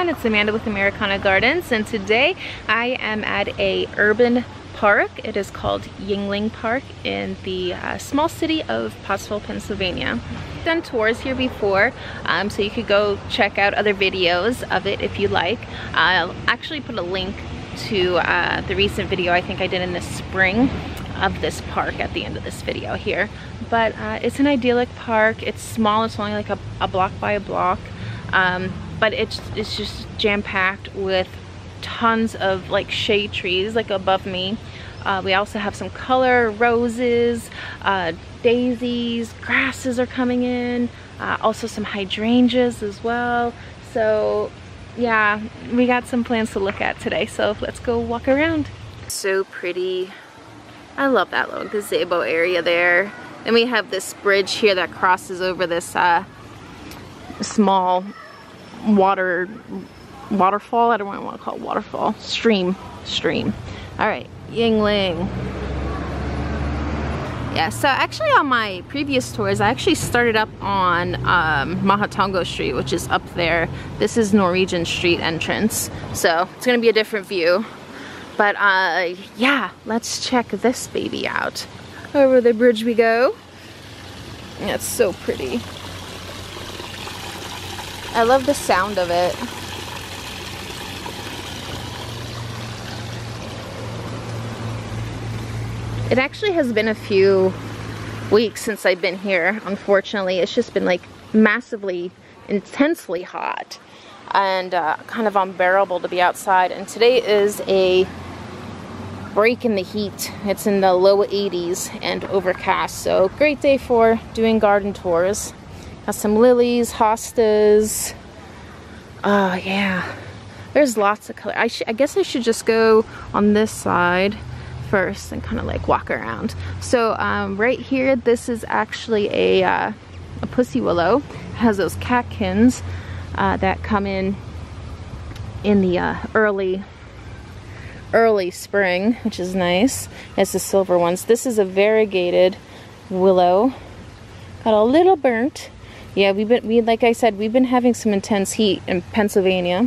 everyone, it's Amanda with Americana Gardens, and today I am at a urban park. It is called Yuengling Park in the small city of Pottsville, Pennsylvania. I've done tours here before, so you could go check out other videos of it if you like. I'll actually put a link to the recent video I think I did in the spring of this park at the end of this video here. But it's an idyllic park. It's small, it's only like a block by a block. But it's just jam-packed with tons of like shade trees like above me. We also have some color, roses, daisies, grasses are coming in, also some hydrangeas as well. So yeah, we got some plans to look at today, so let's go walk around. So pretty. I love that little gazebo area there. Then we have this bridge here that crosses over this small waterfall. I don't want to call it waterfall. Stream. All right, Yuengling. Yeah, so actually on my previous tours, I actually started up on Mahatongo Street, which is up there. This is Norwegian Street entrance, so it's gonna be a different view. But yeah, let's check this baby out. Over the bridge we go. Yeah, it's so pretty. I love the sound of it. It actually has been a few weeks since I've been here, unfortunately. It's just been like massively, intensely hot and kind of unbearable to be outside. And today is a break in the heat. It's in the low 80s and overcast, so great day for doing garden tours. Got some lilies, hostas. Oh yeah, there's lots of color. I guess I should just go on this side first and kind of like walk around. So right here, this is actually a pussy willow. It has those catkins that come in the early spring, which is nice. It's the silver ones. This is a variegated willow. Got a little burnt. Yeah, like I said, we've been having some intense heat in Pennsylvania,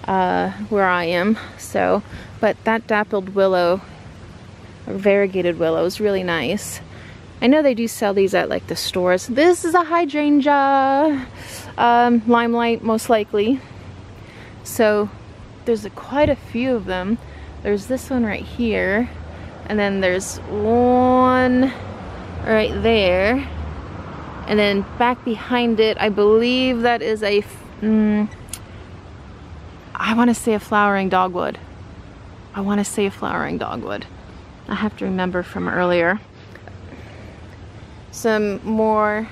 where I am. So, but that dappled willow, or variegated willow, is really nice. I know they do sell these at like the stores. This is a hydrangea, limelight most likely. So there's quite a few of them. There's this one right here, and then there's one right there. And then back behind it, I believe that is I want to say a flowering dogwood. I have to remember from earlier. Some more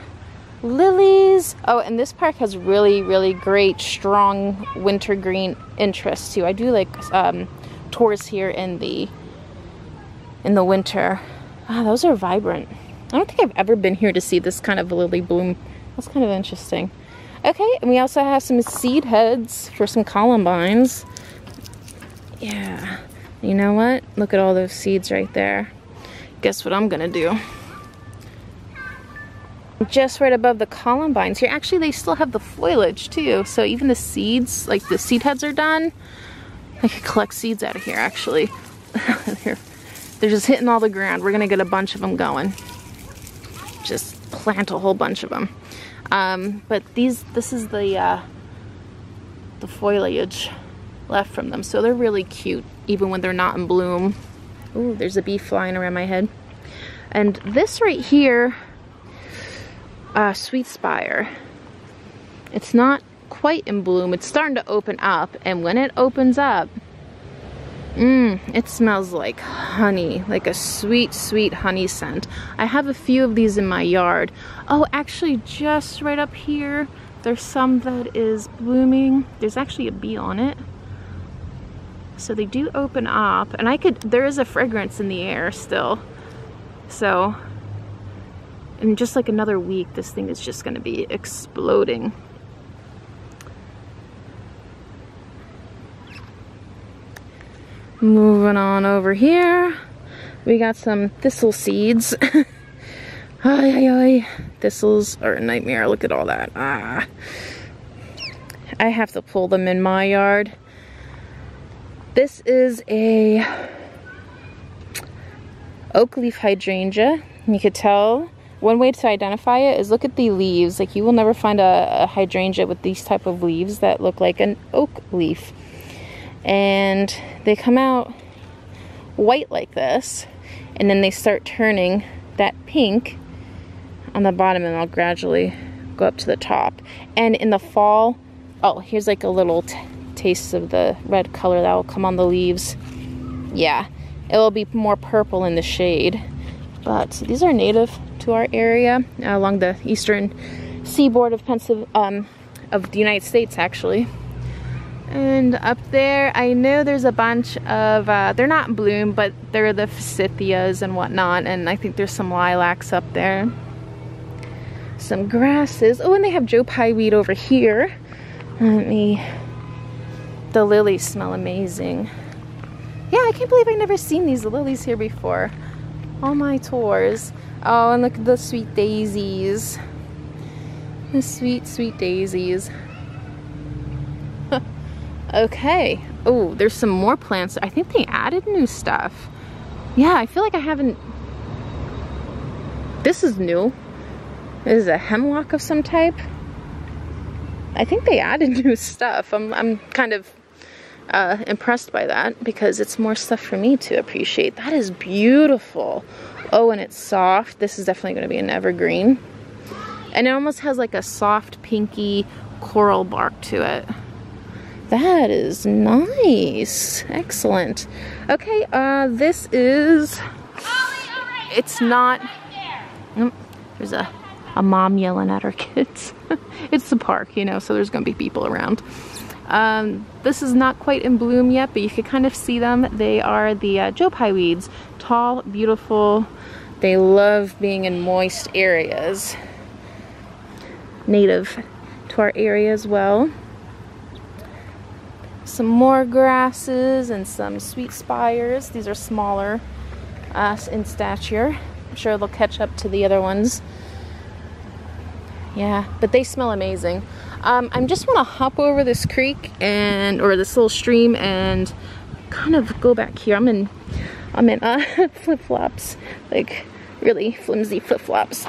lilies. Oh, and this park has really great, strong winter green interest too. I do like tours here in the winter. Ah, those are vibrant. I don't think I've ever been here to see this kind of lily bloom. That's kind of interesting. Okay, and we also have some seed heads for some columbines. Yeah, you know what? Look at all those seeds right there. Guess what I'm gonna do? Just right above the columbines here, actually they still have the foliage too. So even the seeds, like the seed heads are done. I could collect seeds out of here actually. They're just hitting all the ground. We're gonna get a bunch of them going. Just plant a whole bunch of them. But this is the foliage left from them, so they're really cute even when they're not in bloom. Ooh, there's a bee flying around my head. And this right here, sweet spire, it's not quite in bloom. It's starting to open up, and when it opens up, it smells like honey, like a sweet honey scent. I have a few of these in my yard. Oh, actually just right up here, there's some that is blooming. There's actually a bee on it. So they do open up, and there is a fragrance in the air still. So, in just like another week, this thing is just gonna be exploding. Moving on over here, we got some thistle seeds. Thistles are a nightmare. Look at all that. I have to pull them in my yard. This is a oak leaf hydrangea. You could tell, one way to identify it is look at the leaves. Like, you will never find a hydrangea with these type of leaves that look like an oak leaf. And they come out white like this, and then they start turning that pink on the bottom, and they'll gradually go up to the top. And in the fall, oh, here's like a little taste of the red color that will come on the leaves. Yeah, it will be more purple in the shade. But these are native to our area along the eastern seaboard of the United States, actually. And up there, I know there's a bunch of, they're not in bloom, but they're the forsythias and whatnot, and I think there's some lilacs up there. Some grasses. Oh, and they have Joe Pye weed over here. The lilies smell amazing. Yeah, I can't believe I've never seen these lilies here before. All my tours. Oh, and look at the sweet daisies. The sweet, sweet daisies. Okay. Oh, there's some more plants. I think they added new stuff. Yeah, I feel like I haven't... This is new. This is a hemlock of some type. I think they added new stuff. I'm kind of impressed by that because it's more stuff for me to appreciate. That is beautiful. Oh, and it's soft. This is definitely going to be an evergreen. And it almost has like a soft pinky coral bark to it. That is nice. Excellent. Okay, this is... It's not... There's a mom yelling at her kids. It's the park, you know, so there's gonna be people around. This is not quite in bloom yet, but you can kind of see them. They are the Joe Pye weeds. Tall, beautiful. They love being in moist areas. Native to our area as well. Some more grasses and some sweet spires. These are smaller in stature. I'm sure they'll catch up to the other ones. Yeah, but they smell amazing. I just want to hop over this creek or this little stream and kind of go back here. I'm in flip-flops, like really flimsy flip-flops.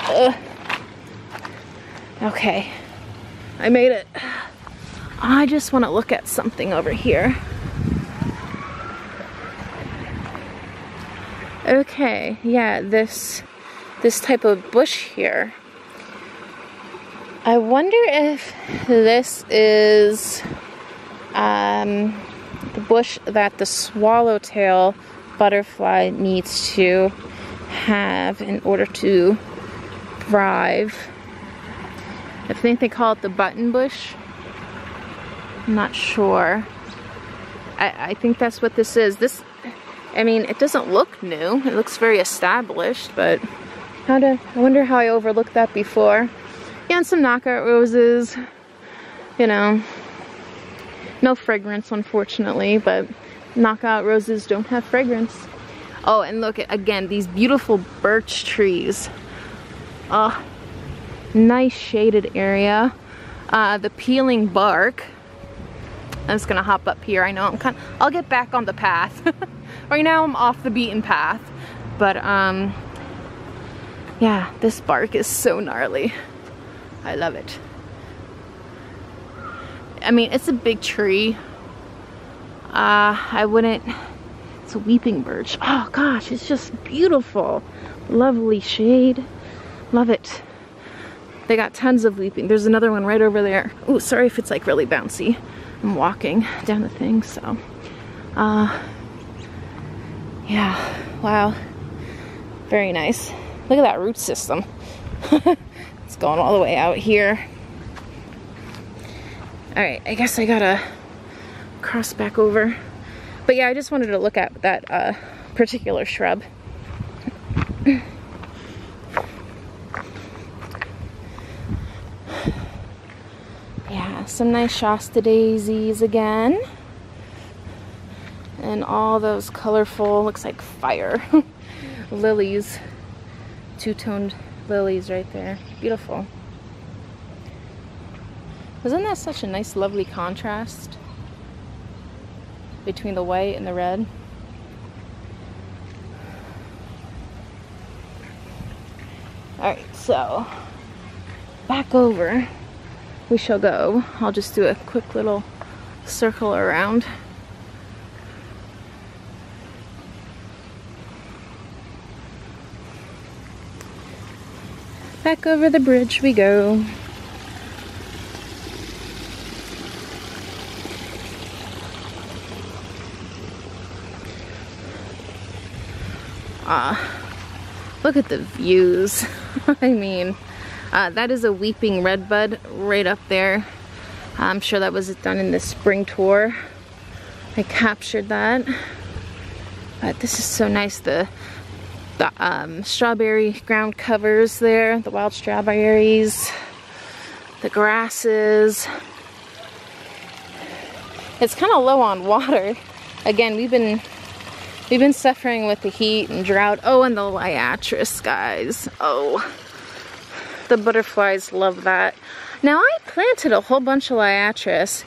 Okay, I made it. I just want to look at something over here. Okay, yeah, this type of bush here. I wonder if this is the bush that the swallowtail butterfly needs to have in order to thrive. I think they call it the button bush. I'm not sure. I think that's what this is. This, I mean, it doesn't look new. It looks very established, but I wonder how I overlooked that before. Yeah, and some knockout roses, you know, no fragrance unfortunately, but knockout roses don't have fragrance. Oh, and look at, again, these beautiful birch trees. Oh, nice shaded area. The peeling bark. I'm just gonna hop up here. I know I'll get back on the path. Right now I'm off the beaten path, but yeah, this bark is so gnarly. I love it. I mean, it's a big tree. I wouldn't, it's a weeping birch. Oh gosh, it's just beautiful. Lovely shade. Love it. They got tons of weeping. There's another one right over there. Oh, sorry if it's like really bouncy. I'm walking down the thing, so. Yeah, wow. Very nice. Look at that root system. It's going all the way out here. Alright, I guess I gotta cross back over. But yeah, I just wanted to look at that particular shrub. Yeah, some nice Shasta daisies again. And all those colorful, looks like fire, lilies. Two-toned lilies right there. Beautiful. Isn't that such a nice, lovely contrast between the white and the red? Alright, so back over we shall go. I'll just do a quick little circle around. Back over the bridge we go. Look at the views. I mean, that is a weeping redbud right up there. I'm sure that was done in the spring tour. I captured that. But this is so nice. The strawberry ground covers there, the wild strawberries, the grasses. It's kind of low on water. Again, we've been suffering with the heat and drought. Oh, and the liatris, guys. Oh, the butterflies love that. Now, I planted a whole bunch of liatris,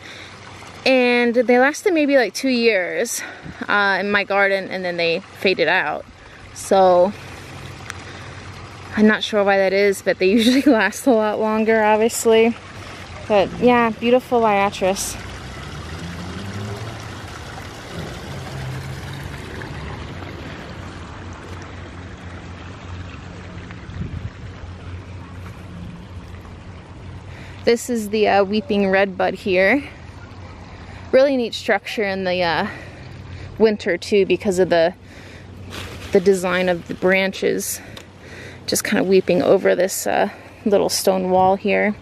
and they lasted maybe like 2 years in my garden, and then they faded out. So, I'm not sure why that is, but they usually last a lot longer, obviously. But yeah, beautiful liatris. This is the weeping redbud here. Really neat structure in the winter too, because of the design of the branches just kind of weeping over this little stone wall here.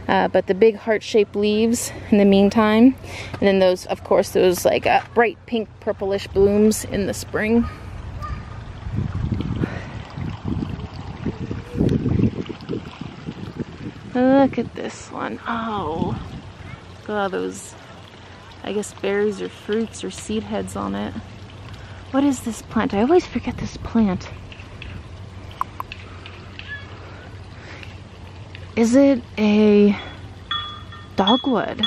But the big heart-shaped leaves in the meantime, and then those, of course, those like bright pink purplish blooms in the spring. Look at this one. Oh, look at all those, I guess, berries or fruits or seed heads on it. What is this plant? I always forget this plant. Is it a dogwood?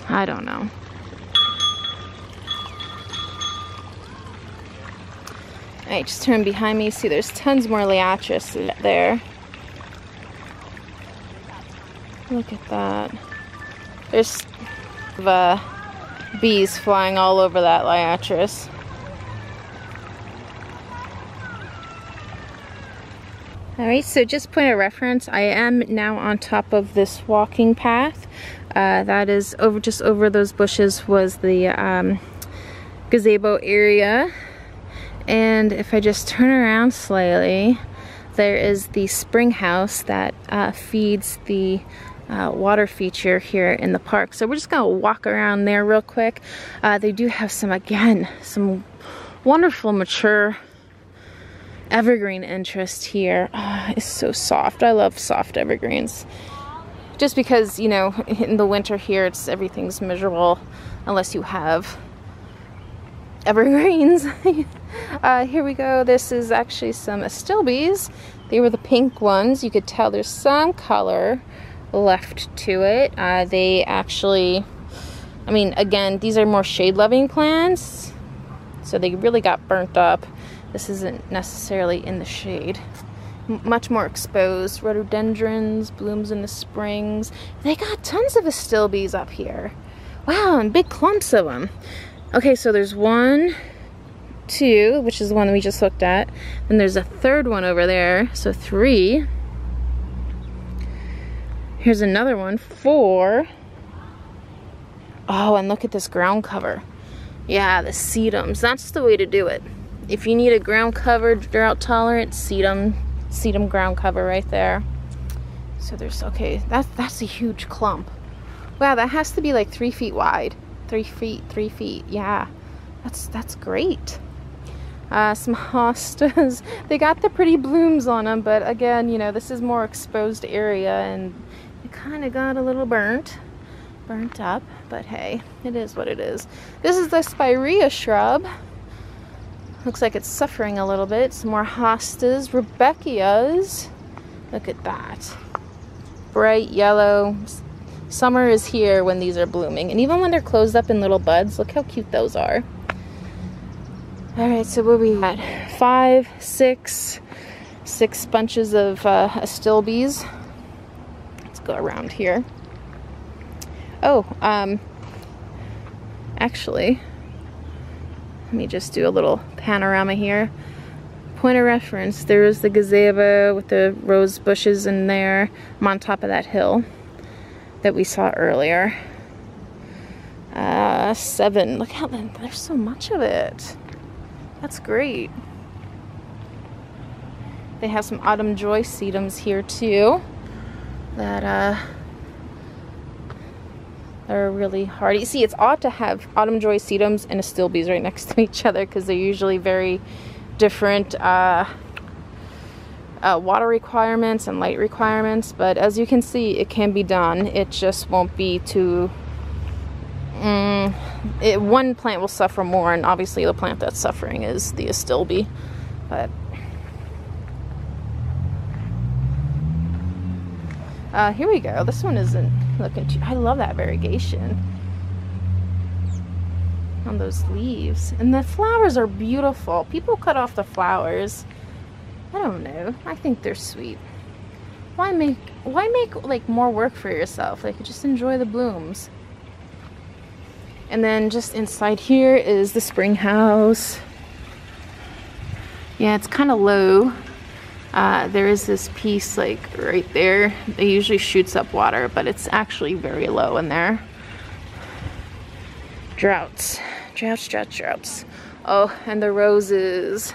I don't know. Alright, just turn behind me. See, there's tons more liatris there. Look at that. There's bees flying all over that liatris. Alright, so just point of reference, I am now on top of this walking path. That is over, just over those bushes was the gazebo area. And if I just turn around slightly, there is the spring house that feeds the water feature here in the park. So we're just gonna walk around there real quick. They do have some, again, some wonderful mature evergreen interest here. Oh, it's so soft. I love soft evergreens. Just because, you know, in the winter here, everything's miserable unless you have evergreens. Here we go. This is actually some astilbes. They were the pink ones. You could tell there's some color left to it. They actually, I mean, again, these are more shade-loving plants, so they really got burnt up. This isn't necessarily in the shade. Much more exposed. Rhododendrons, blooms in the springs. They got tons of astilbes up here. Wow, and big clumps of them. Okay, so there's 1, 2, which is the one we just looked at. Then there's a third one over there, so 3. Here's another one, 4. Oh, and look at this ground cover. Yeah, the sedums. That's the way to do it. If you need a ground cover, drought tolerant, sedum ground cover right there. So there's, okay, that's a huge clump. Wow, that has to be like 3 feet wide. 3 feet, yeah. That's great. Some hostas. They got the pretty blooms on them, but again, you know, this is more exposed area and it kind of got a little burnt up, but hey, it is what it is. This is the spirea shrub. Looks like it's suffering a little bit. Some more hostas, Rebecchias. Look at that. bright yellow. Summer is here when these are blooming. And even when they're closed up in little buds, look how cute those are. All right, so where we at? 5, 6 bunches of astilbes. Let's go around here. Oh, actually, let me just do a little panorama here. Point of reference, there's the gazebo with the rose bushes in there. I'm on top of that hill that we saw earlier. 7, look how there's so much of it. That's great. They have some autumn joy sedums here too that are really hardy. See, it's odd to have autumn joy sedums and astilbes right next to each other because they're usually very different water requirements and light requirements, but as you can see, it can be done. It just won't be too one plant will suffer more, and obviously the plant that's suffering is the astilbe. But here we go. This one isn't looking too... I love that variegation on those leaves. And the flowers are beautiful. People cut off the flowers. I don't know. I think they're sweet. Why make like more work for yourself? Like, just enjoy the blooms. And then just inside here is the spring house. Yeah, it's kind of low. There is this piece like right there. It usually shoots up water, but it's actually very low in there. Droughts. Oh, and the roses.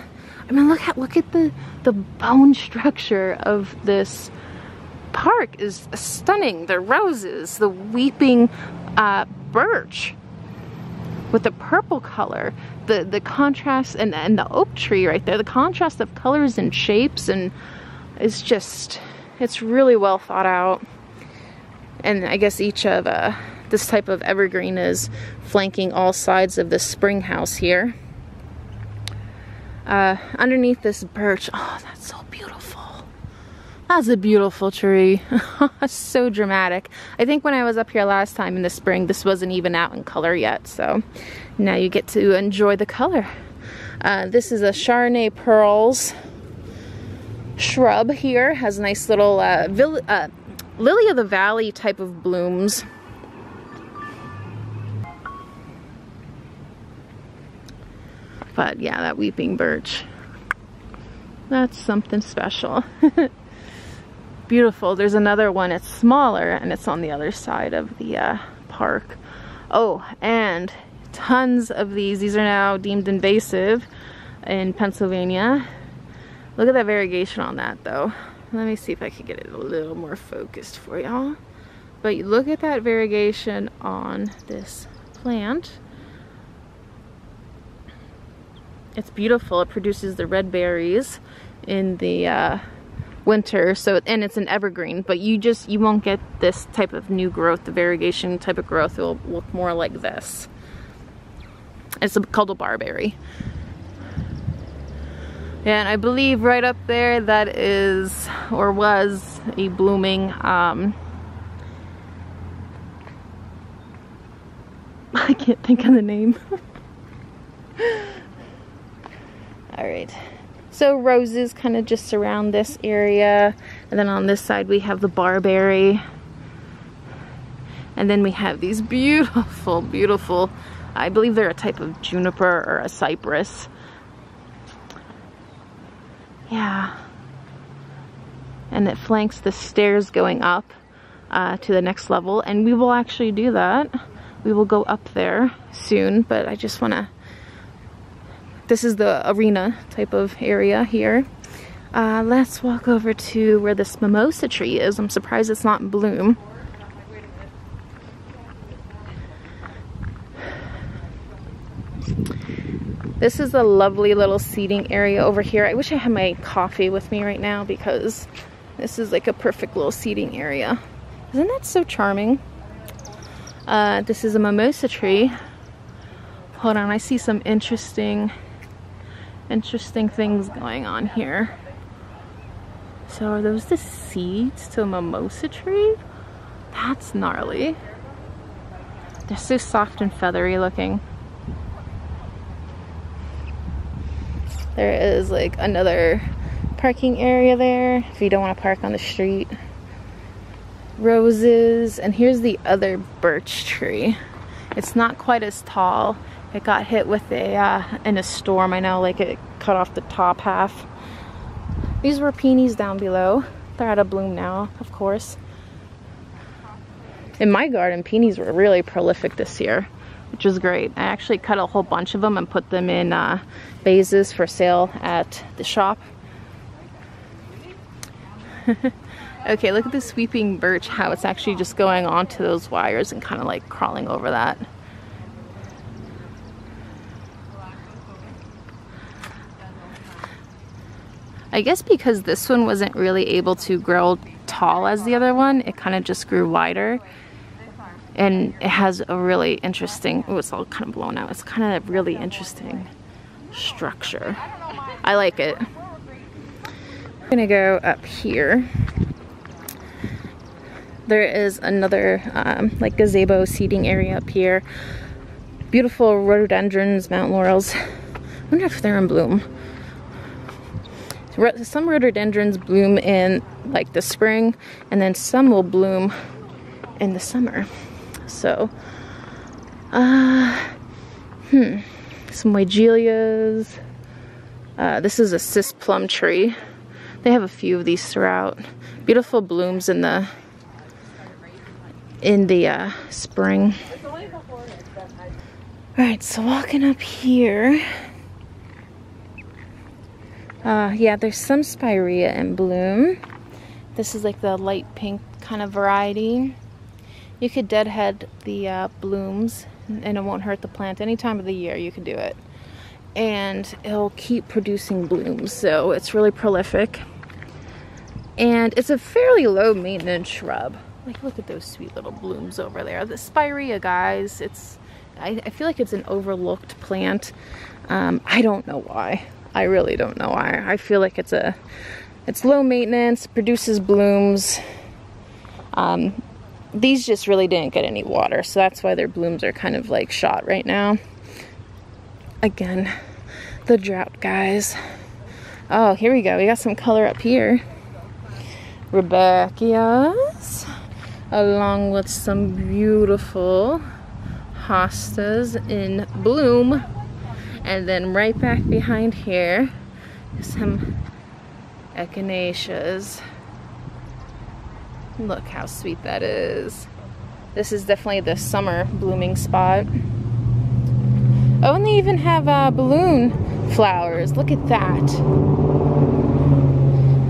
I mean, look at the bone structure of this park is stunning. The roses, the weeping birch with the purple color, the contrast, and the oak tree right there. The contrast of colors and shapes, and it's really well thought out. And I guess each of this type of evergreen is flanking all sides of the spring house here. Underneath this birch, oh, that's so beautiful. That's a beautiful tree. So dramatic. I think when I was up here last time in the spring, this wasn't even out in color yet, so now you get to enjoy the color. This is a Chardonnay Pearls shrub here. Has nice little lily of the valley type of blooms. But yeah, that weeping birch, that's something special. Beautiful. There's another one, it's smaller, and it's on the other side of the park. Oh, and tons of these. These are now deemed invasive in Pennsylvania. Look at that variegation on that though. Let me see if I can get it a little more focused for y'all. But look at that variegation on this plant. It's beautiful. It produces the red berries in the winter, so, and it's an evergreen, but you won't get this type of new growth. The variegation type of growth will look more like this. It's called a barberry. And I believe right up there that is, or was, a blooming I can't think of the name. Alright, so roses kind of just surround this area, and then on this side we have the barberry, and then we have these beautiful, beautiful, I believe they're a type of juniper or a cypress. Yeah, and it flanks the stairs going up to the next level, and we will actually do that. We will go up there soon, but I just want to... This is the arena type of area here. Let's walk over to where this mimosa tree is. I'm surprised it's not in bloom. This is a lovely little seating area over here. I wish I had my coffee with me right now because this is like a perfect little seating area. Isn't that so charming? This is a mimosa tree. Hold on, I see some interesting things going on here. So are those the seeds to a mimosa tree? That's gnarly. They're so soft and feathery looking. There is like another parking area there if you don't want to park on the street. Roses, and here's the other birch tree. It's not quite as tall. It got hit with in a storm. I know, like it cut off the top half. These were peonies down below. They're out of bloom now, of course. In my garden, peonies were really prolific this year, which was great. I actually cut a whole bunch of them and put them in vases for sale at the shop. Okay, look at the sweeping birch, how it's actually just going onto those wires and kind of like crawling over that. I guess because this one wasn't really able to grow tall as the other one, it kind of just grew wider. And it has a really interesting, oh, it's all kind of blown out. It's kind of really interesting structure. I like it. I'm gonna go up here. There is another like gazebo seating area up here. Beautiful rhododendrons, mountain laurels. I wonder if they're in bloom. Some rhododendrons bloom in like the spring, and then some will bloom in the summer. So, some wigelias. This is a cis plum tree. They have a few of these throughout. Beautiful blooms in the spring. All right, so walking up here. Yeah, there's some spirea in bloom. This is like the light pink kind of variety. You could deadhead the blooms and it won't hurt the plant. Any time of the year you can do it. And it'll keep producing blooms, so it's really prolific. And it's a fairly low maintenance shrub. Like, look at those sweet little blooms over there. The spirea, guys, I feel like it's an overlooked plant. I don't know why. I really don't know why. I feel like it's low maintenance, produces blooms. These just really didn't get any water, so that's why their blooms are kind of like shot right now. Again, the drought, guys. Oh, here we go. We got some color up here. Rebecchias, along with some beautiful hostas in bloom. And then right back behind here is some echinaceas. Look how sweet that is. This is definitely the summer blooming spot. Oh, and they even have balloon flowers. Look at that.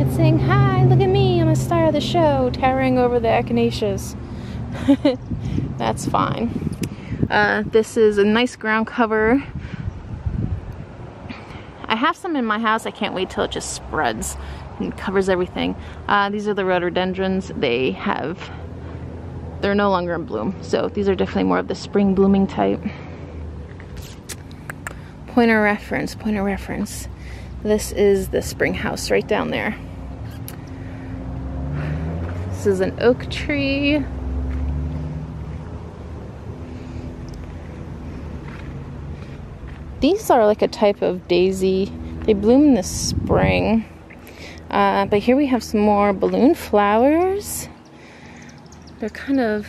It's saying, hi, look at me, I'm a star of the show, towering over the echinaceas. That's fine. This is a nice ground cover. I have some in my house. I can't wait till it just spreads and covers everything. These are the rhododendrons. They're no longer in bloom. So these are definitely more of the spring blooming type. Point of reference, point of reference. This is the spring house right down there. This is an oak tree. These are like a type of daisy. They bloom in the spring. But here we have some more balloon flowers. They're kind of,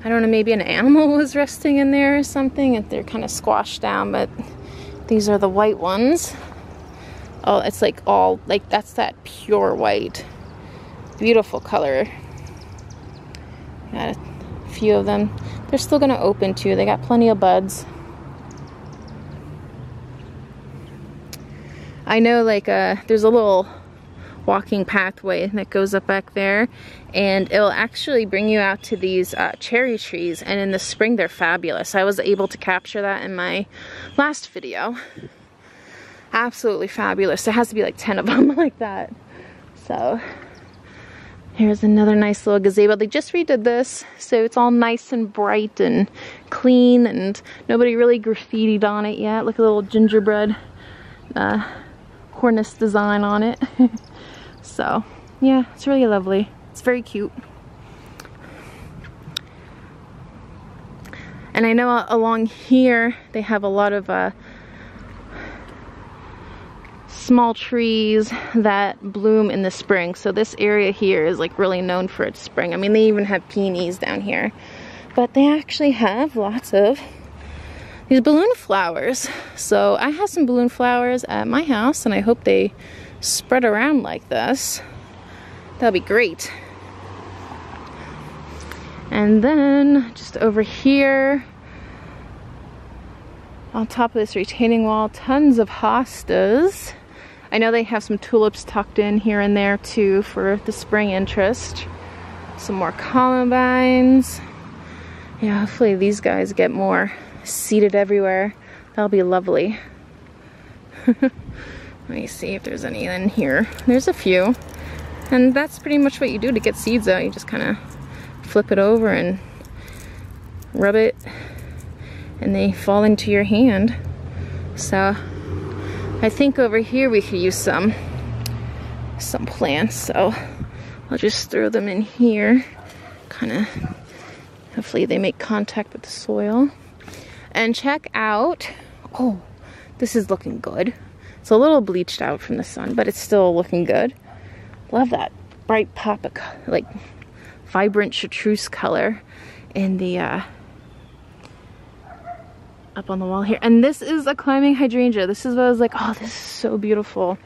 I don't know, maybe an animal was resting in there or something, and they're kind of squashed down, but these are the white ones. Oh, it's like all, like that's that pure white. Beautiful color. Got a few of them. They're still gonna open too. They got plenty of buds. I know, like, there's a little walking pathway that goes up back there, and it'll actually bring you out to these cherry trees, and in the spring they're fabulous. I was able to capture that in my last video. Absolutely fabulous. There has to be like 10 of them like that. So here's another nice little gazebo. They just redid this, so it's all nice and bright and clean, and nobody really graffitied on it yet. Look at the little gingerbread cornice design on it. So yeah, it's really lovely. It's very cute. And I know along here they have a lot of small trees that bloom in the spring. So this area here is like really known for its spring. I mean, they even have peonies down here. But they actually have lots of these balloon flowers. So I have some balloon flowers at my house, and I hope they spread around like this. That'll be great. And then just over here, on top of this retaining wall, tons of hostas. I know they have some tulips tucked in here and there too for the spring interest. Some more columbines. Yeah, hopefully these guys get more seeded everywhere. That'll be lovely. Let me see if there's any in here. There's a few. And that's pretty much what you do to get seeds out. You just kind of flip it over and rub it, and they fall into your hand. So I think over here we could use some plants. So I'll just throw them in here. Kind of, hopefully they make contact with the soil. And check out, oh, this is looking good. It's a little bleached out from the sun, but it's still looking good. Love that bright pop of, like, vibrant chartreuse color in the up on the wall here. And this is a climbing hydrangea. This is what I was like, oh, this is so beautiful.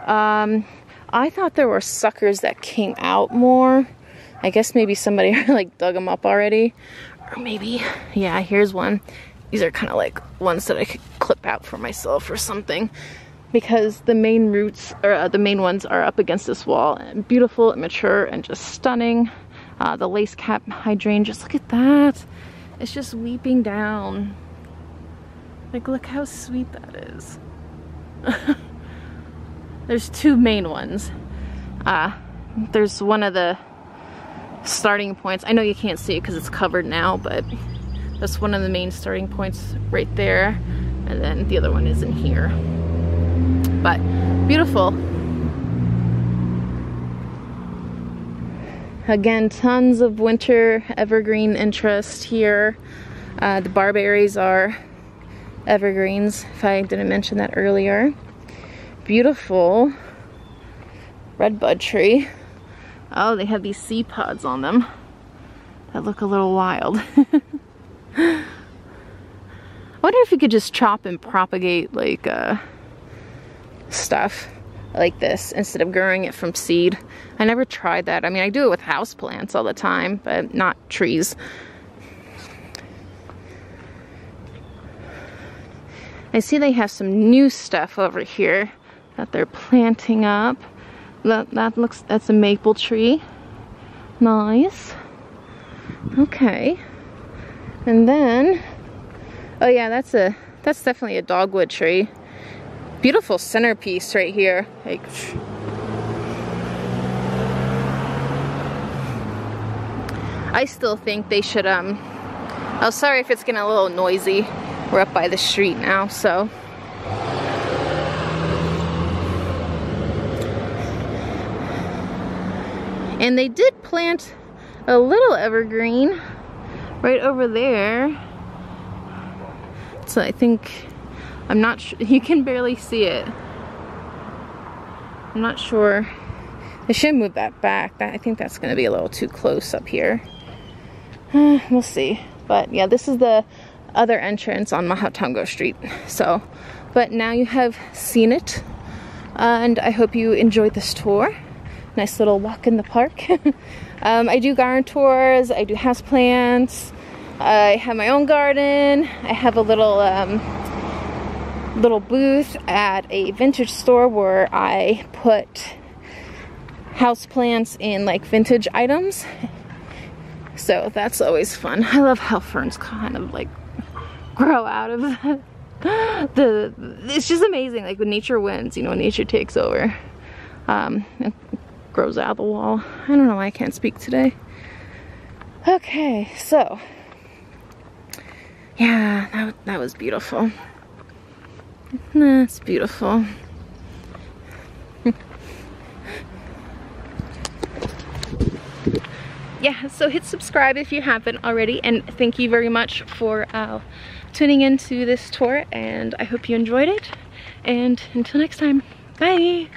I thought there were suckers that came out more. I guess maybe somebody like dug them up already, or maybe, yeah, here's one. These are kind of like ones that I could clip out for myself or something, because the main roots, or the main ones, are up against this wall, and beautiful and mature and just stunning. The lace cap hydrangeas, look at that. It's just weeping down. Like, look how sweet that is. There's two main ones. There's one of the starting points. I know you can't see it because it's covered now, but that's one of the main starting points right there. And then the other one is in here. But beautiful. Again, tons of winter evergreen interest here. The barberries are evergreens, if I didn't mention that earlier. Beautiful redbud tree. Oh, they have these seed pods on them that look a little wild. I wonder if you could just chop and propagate like stuff like this instead of growing it from seed. I never tried that. I mean, I do it with houseplants all the time, but not trees. I see they have some new stuff over here that they're planting up. That's a maple tree. Nice. Okay. And then, oh yeah, that's definitely a dogwood tree. Beautiful centerpiece right here. Like, I still think they should, oh, sorry if it's getting a little noisy. We're up by the street now, so. And they did plant a little evergreen right over there. So I think, I'm not sure, you can barely see it. I'm not sure. I should move that back. I think that's gonna be a little too close up here. We'll see. But yeah, this is the other entrance on Mahatongo Street. So, but now you have seen it, and I hope you enjoyed this tour. Nice little walk in the park. I do garden tours, I do houseplants, I have my own garden, I have a little little booth at a vintage store where I put houseplants in like vintage items. So that's always fun. I love how ferns kind of like grow out of it's just amazing, like when nature wins, you know, nature takes over. It grows out of the wall. I don't know why I can't speak today. Okay, so yeah, that was beautiful. That's beautiful. yeah, so hit subscribe if you haven't already, and thank you very much for tuning into this tour, and I hope you enjoyed it. And until next time, bye!